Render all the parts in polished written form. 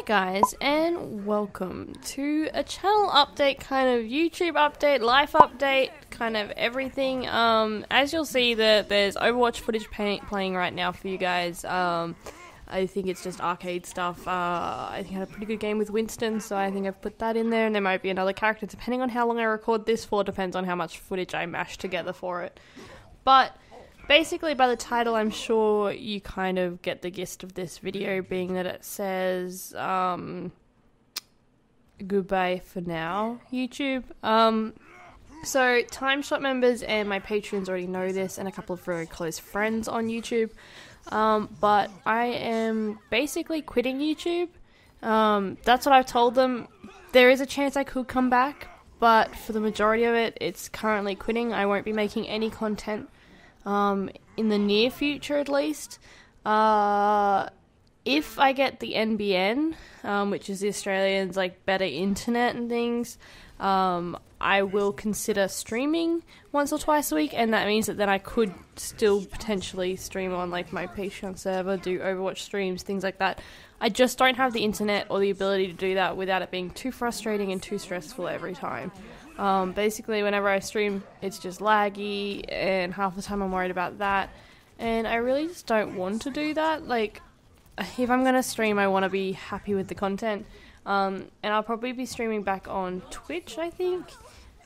guys, and welcome to a channel update, kind of YouTube update, life update, kind of everything. As you'll see, there's Overwatch footage playing right now for you guys. I think it's just arcade stuff. I think I had a pretty good game with Winston, so I think I've put that in there, and there might be another character depending on how long I record this for. Depends on how much footage I mash together for it. But basically, by the title, I'm sure you kind of get the gist of this video, being that it says, goodbye for now, YouTube. So, TimeShot members and my patrons already know this, and a couple of very close friends on YouTube. But I am basically quitting YouTube. That's what I've told them. There is a chance I could come back, but for the majority of it, it's currently quitting. I won't be making any content in the near future, at least. If I get the NBN, which is the Australians, like, better internet and things, I will consider streaming once or twice a week, and that means that then I could still potentially stream on, like, my Patreon server, do Overwatch streams, things like that. I just don't have the internet or the ability to do that without it being too frustrating and too stressful every time. Basically, whenever I stream, it's just laggy, and half the time I'm worried about that, and I really just don't want to do that. Like, if I'm going to stream, I want to be happy with the content, and I'll probably be streaming back on Twitch, I think.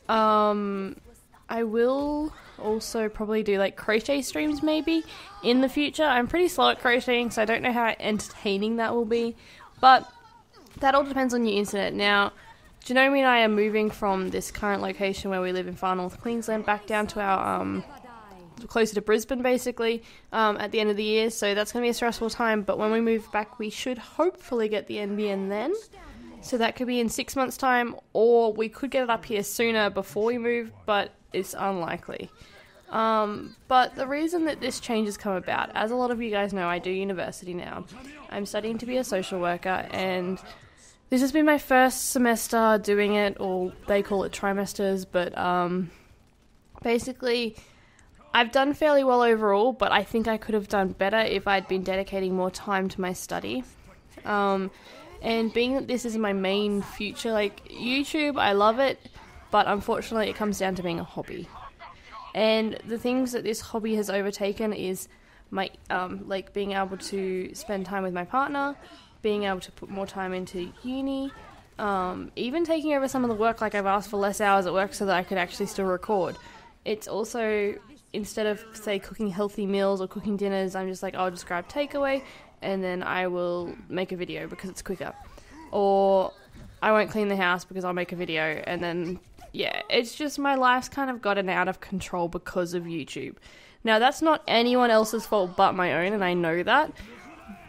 I will also probably do, like, crochet streams, maybe, in the future. I'm pretty slow at crocheting, so I don't know how entertaining that will be, but that all depends on your internet. Now, Janome and I are moving from this current location where we live in far north Queensland back down to our, closer to Brisbane, basically, at the end of the year, so that's going to be a stressful time, but when we move back, we should hopefully get the NBN then, so that could be in 6 months' time, or we could get it up here sooner before we move, but it's unlikely. But the reason that this change has come about, as a lot of you guys know, I do university now. I'm studying to be a social worker, and this has been my first semester doing it, or they call it trimesters, but basically, I've done fairly well overall, but I think I could have done better if I'd been dedicating more time to my study. And being that this is my main future, like, YouTube, I love it, but unfortunately it comes down to being a hobby. And the things that this hobby has overtaken is my, like, being able to spend time with my partner, being able to put more time into uni, even taking over some of the work. Like, I've asked for less hours at work so that I could actually still record. It's also, instead of, say, cooking healthy meals or cooking dinners, I'm just like, I'll just grab takeaway and then I will make a video because it's quicker. Or I won't clean the house because I'll make a video, and then, yeah, it's just my life's kind of gotten out of control because of YouTube. Now, that's not anyone else's fault but my own, and I know that.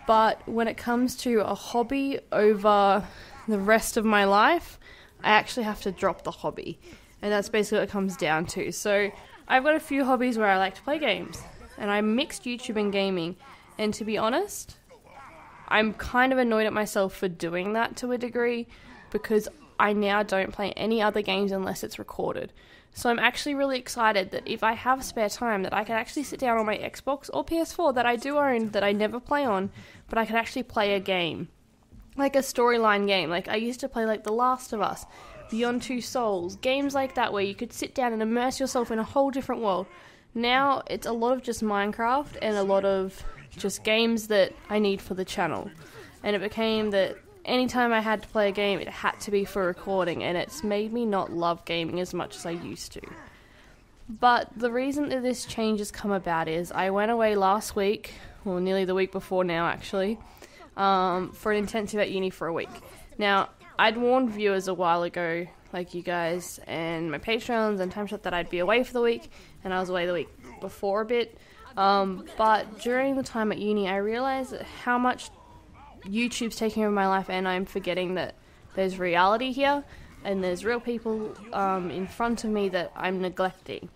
But when it comes to a hobby over the rest of my life, I actually have to drop the hobby. And that's basically what it comes down to. So I've got a few hobbies where I like to play games, and I mixed YouTube and gaming. And to be honest, I'm kind of annoyed at myself for doing that to a degree, because I now don't play any other games unless it's recorded. So I'm actually really excited that if I have spare time, that I can actually sit down on my Xbox or PS4 that I do own, that I never play on, but I can actually play a game. Like a storyline game. Like, I used to play, like, The Last of Us, Beyond Two Souls, games like that where you could sit down and immerse yourself in a whole different world. Now, it's a lot of just Minecraft and a lot of just games that I need for the channel. And it became that anytime I had to play a game, it had to be for recording, and it's made me not love gaming as much as I used to. But the reason that this change has come about is I went away last week, or nearly the week before now actually, for an intensive at uni for a week. Now, I'd warned viewers a while ago, like you guys and my Patreons and TimeShot, that I'd be away for the week, and I was away the week before a bit. But during the time at uni, I realised how much YouTube's taking over my life, and I'm forgetting that there's reality here, and there's real people in front of me that I'm neglecting.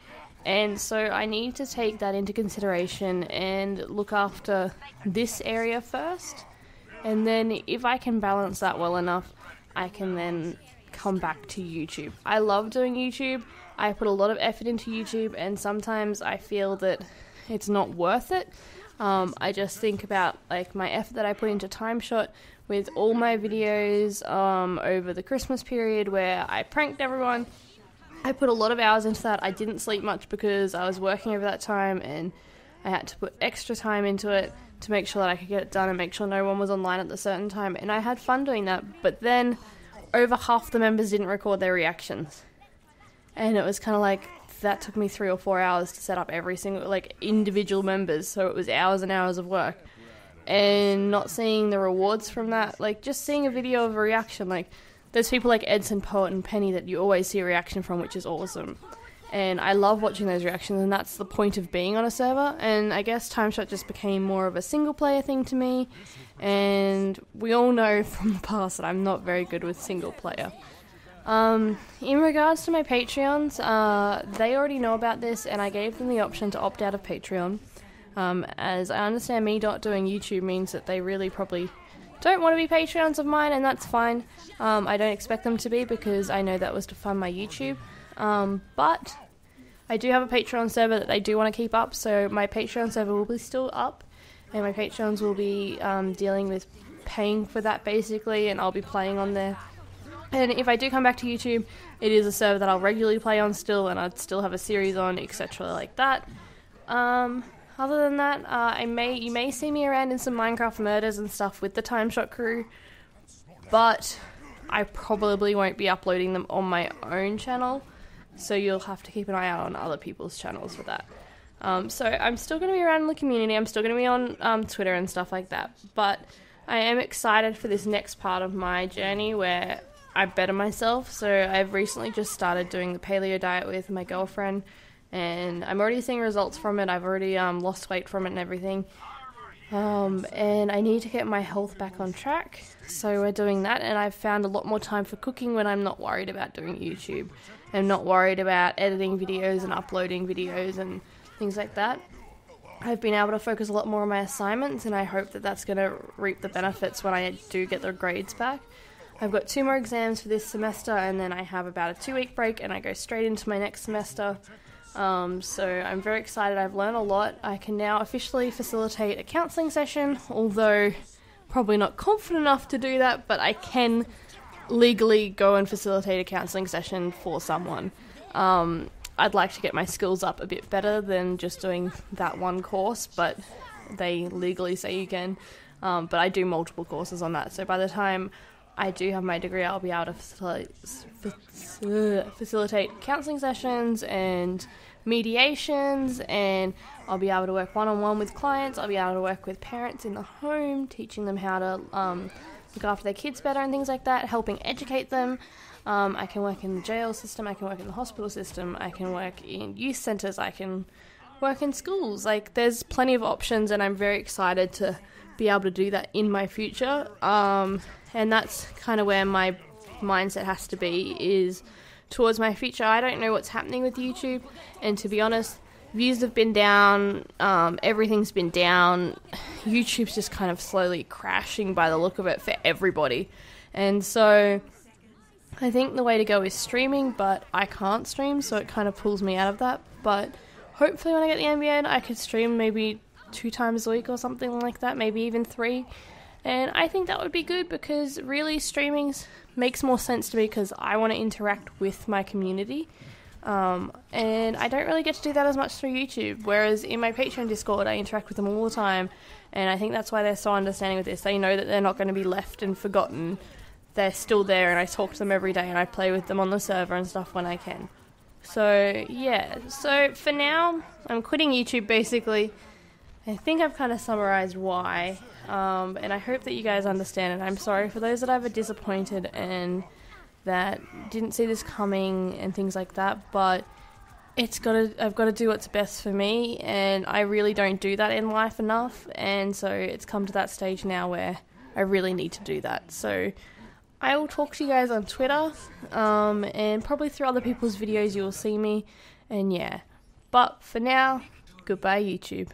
And so I need to take that into consideration and look after this area first, and then if I can balance that well enough, I can then come back to YouTube. I love doing YouTube. I put a lot of effort into YouTube, and sometimes I feel that it's not worth it. I just think about, like, my effort that I put into TimeShot with all my videos over the Christmas period where I pranked everyone. I put a lot of hours into that. I didn't sleep much because I was working over that time, and I had to put extra time into it to make sure that I could get it done and make sure no one was online at a certain time, and I had fun doing that. But then over half the members didn't record their reactions, and it was kind of like, that took me 3 or 4 hours to set up every single, like, individual members, so it was hours and hours of work, and not seeing the rewards from that, like, just seeing a video of a reaction, like, there's people like Edson, Poet, and Penny that you always see a reaction from, which is awesome. And I love watching those reactions, and that's the point of being on a server. And I guess Timeshot just became more of a single-player thing to me. And we all know from the past that I'm not very good with single-player. In regards to my Patreons, they already know about this, and I gave them the option to opt out of Patreon. As I understand, me not doing YouTube means that they really probably don't want to be Patreons of mine, and that's fine. I don't expect them to be, because I know that was to fund my YouTube. But I do have a Patreon server that they do want to keep up, so my Patreon server will be still up, and my Patreons will be dealing with paying for that basically, and I'll be playing on there. And if I do come back to YouTube, it is a server that I'll regularly play on still, and I'd still have a series on, etc. like that. Other than that, you may see me around in some Minecraft murders and stuff with the Timeshot crew, but I probably won't be uploading them on my own channel, so you'll have to keep an eye out on other people's channels for that. So I'm still going to be around in the community, I'm still going to be on Twitter and stuff like that, but I am excited for this next part of my journey where I better myself. So I've recently just started doing the paleo diet with my girlfriend, and I'm already seeing results from it. I've already lost weight from it and everything, and I need to get my health back on track, so we're doing that. And I've found a lot more time for cooking when I'm not worried about doing YouTube and not worried about editing videos and uploading videos and things like that. I've been able to focus a lot more on my assignments, and I hope that that's going to reap the benefits when I do get the grades back. I've got 2 more exams for this semester, and then I have about a 2-week break, and I go straight into my next semester. So I'm very excited. I've learned a lot. I can now officially facilitate a counselling session, although probably not confident enough to do that, but I can legally go and facilitate a counselling session for someone. I'd like to get my skills up a bit better than just doing that one course, but they legally say you can. But I do multiple courses on that, so by the time I do have my degree, I'll be able to facilitate counselling sessions and mediations, and I'll be able to work one-on-one with clients. I'll be able to work with parents in the home, teaching them how to look after their kids better and things like that, helping educate them. I can work in the jail system, I can work in the hospital system, I can work in youth centres, I can work in schools. Like, there's plenty of options, and I'm very excited to be able to do that in my future. And that's kind of where my mindset has to be, is towards my future. I don't know what's happening with YouTube, and to be honest, views have been down, everything's been down. YouTube's just kind of slowly crashing by the look of it for everybody. And so I think the way to go is streaming, but I can't stream, so it kind of pulls me out of that. But hopefully when I get the MBA, I could stream maybe 2 times a week or something like that, maybe even 3. And I think that would be good, because really streaming makes more sense to me, because I want to interact with my community. And I don't really get to do that as much through YouTube, whereas in my Patreon Discord I interact with them all the time, and I think that's why they're so understanding with this. They know that they're not going to be left and forgotten. They're still there, and I talk to them every day, and I play with them on the server and stuff when I can. So yeah, so for now I'm quitting YouTube basically. I think I've kind of summarized why, and I hope that you guys understand, and I'm sorry for those that I've disappointed and that didn't see this coming and things like that, but I've got to do what's best for me, and I really don't do that in life enough, and so it's come to that stage now where I really need to do that. So I will talk to you guys on Twitter, and probably through other people's videos you will see me, and yeah. But for now, goodbye YouTube.